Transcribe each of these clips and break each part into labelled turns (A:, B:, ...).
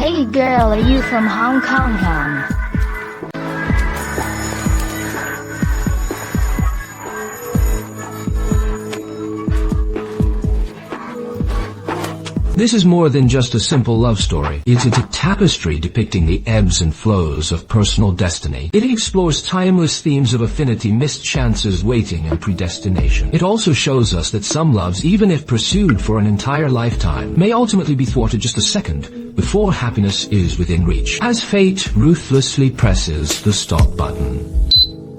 A: Hey girl, are you from Hong Kong,
B: This is more than just a simple love story. It's a tapestry depicting the ebbs and flows of personal destiny. It explores timeless themes of affinity, missed chances, waiting, and predestination. It also shows us that some loves, even if pursued for an entire lifetime, may ultimately be thwarted just a second before happiness is within reach, as fate ruthlessly presses the stop button.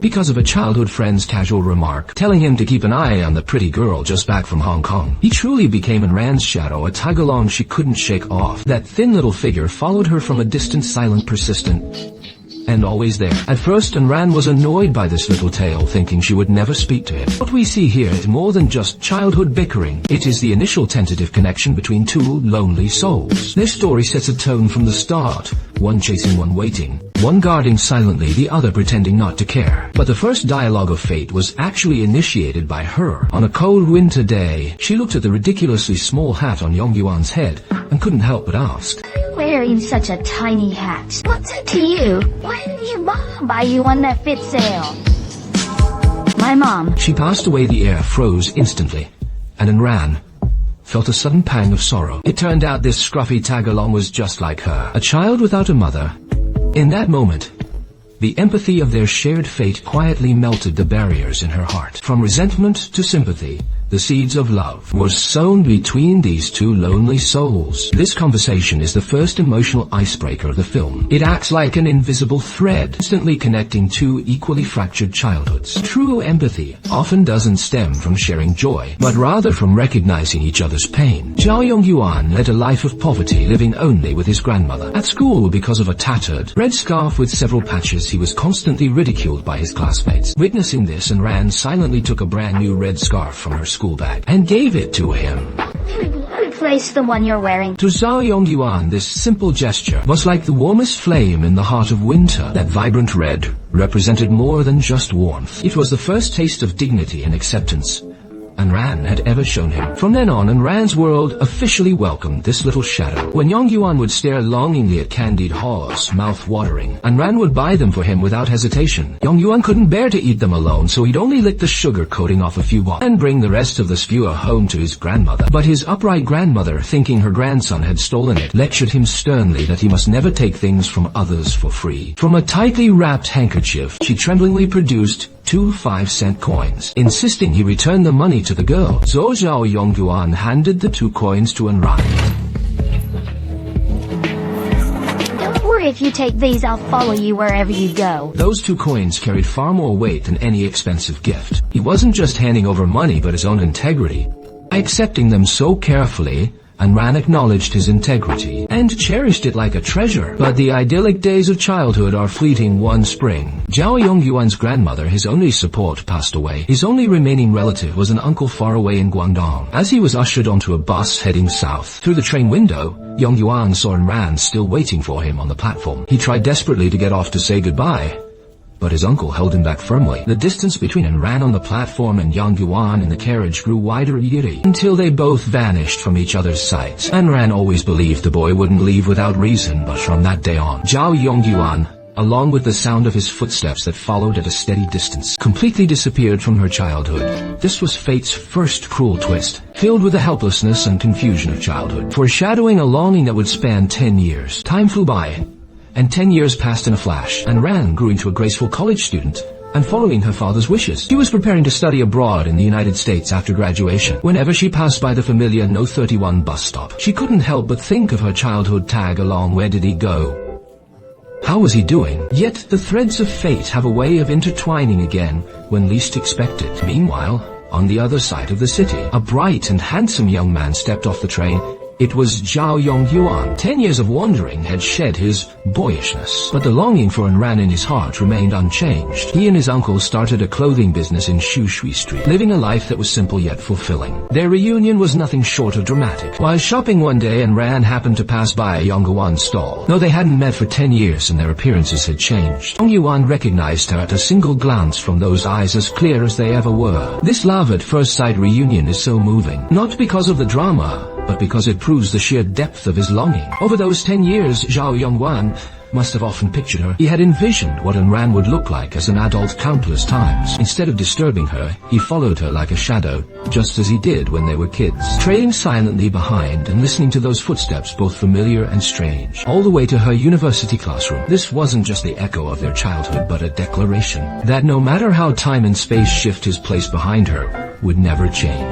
B: Because of a childhood friend's casual remark, telling him to keep an eye on the pretty girl just back from Hong Kong, he truly became Anran's shadow, a tag-along she couldn't shake off. That thin little figure followed her from a distance, silent, persistent, and always there. At first, Anran was annoyed by this little tale, thinking she would never speak to him. What we see here is more than just childhood bickering. It is the initial tentative connection between two lonely souls. This story sets a tone from the start, one chasing, one waiting, one guarding silently, the other pretending not to care. But the first dialogue of fate was actually initiated by her. On a cold winter day, she looked at the ridiculously small hat on Yongyuan's head and couldn't help but ask,
A: wearing such a tiny hat? What's it to you? Why didn't your mom buy you one that fits sale? My mom.
B: She passed away. The air froze instantly, and Anran felt a sudden pang of sorrow. It turned out this scruffy tag-along was just like her, a child without a mother. In that moment, the empathy of their shared fate quietly melted the barriers in her heart. From resentment to sympathy, the seeds of love were sown between these two lonely souls. This conversation is the first emotional icebreaker of the film. It acts like an invisible thread, instantly connecting two equally fractured childhoods. True empathy often doesn't stem from sharing joy, but rather from recognizing each other's pain. Zhao Yongyuan led a life of poverty, living only with his grandmother. At school, because of a tattered red scarf with several patches, he was constantly ridiculed by his classmates. Witnessing this, Anran silently took a brand new red scarf from her school bag and gave it to him.
A: Replace the one you're wearing.
B: To Zhao Yongyuan, this simple gesture was like the warmest flame in the heart of winter. That vibrant red represented more than just warmth. It was the first taste of dignity and acceptance Anran had ever shown him. From then on, Anran's world officially welcomed this little shadow. When Yongyuan would stare longingly at candied haws, mouth-watering, Anran would buy them for him without hesitation. Yongyuan couldn't bear to eat them alone, so he'd only lick the sugar coating off a few and bring the rest of the skewer home to his grandmother. But his upright grandmother, thinking her grandson had stolen it, lectured him sternly that he must never take things from others for free. From a tightly wrapped handkerchief, she tremblingly produced 2 5-cent coins, insisting he return the money to the girl. So Zhao Yongyuan handed the 2 coins to Anran.
A: Don't worry, if you take these, I'll follow you wherever you go.
B: Those 2 coins carried far more weight than any expensive gift. He wasn't just handing over money, but his own integrity. By accepting them so carefully, Anran acknowledged his integrity and cherished it like a treasure. But the idyllic days of childhood are fleeting. One spring, Zhao Yongyuan's grandmother, his only support, passed away. His only remaining relative was an uncle far away in Guangdong. As he was ushered onto a bus heading south, through the train window, Yongyuan saw Anran still waiting for him on the platform. He tried desperately to get off to say goodbye, but his uncle held him back firmly. The distance between Anran on the platform and Yongyuan in the carriage grew wider until they both vanished from each other's sight. Anran always believed the boy wouldn't leave without reason, but from that day on, Zhao Yongyuan, along with the sound of his footsteps that followed at a steady distance, completely disappeared from her childhood. This was fate's first cruel twist, filled with the helplessness and confusion of childhood, foreshadowing a longing that would span 10 years. Time flew by, and 10 years passed in a flash. Anran grew into a graceful college student, and following her father's wishes, she was preparing to study abroad in the United States after graduation. Whenever she passed by the familiar No 31 bus stop, she couldn't help but think of her childhood tag-along. Where did he go? How was he doing? Yet the threads of fate have a way of intertwining again when least expected. Meanwhile, on the other side of the city, a bright and handsome young man stepped off the train. It was Zhao Yongyuan. 10 years of wandering had shed his boyishness, but the longing for Anran in his heart remained unchanged. He and his uncle started a clothing business in Shushui Street, living a life that was simple yet fulfilling. Their reunion was nothing short of dramatic. While shopping one day, Anran happened to pass by Yongyuan's stall. Though they hadn't met for 10 years and their appearances had changed, Yongyuan recognized her at a single glance from those eyes as clear as they ever were. This love at first sight reunion is so moving, not because of the drama, but because it proves the sheer depth of his longing. Over those 10 years, Zhao Yongwan must have often pictured her. He had envisioned what Enran would look like as an adult countless times. Instead of disturbing her, he followed her like a shadow, just as he did when they were kids, trailing silently behind and listening to those footsteps both familiar and strange, all the way to her university classroom. This wasn't just the echo of their childhood, but a declaration that no matter how time and space shift, his place behind her would never change.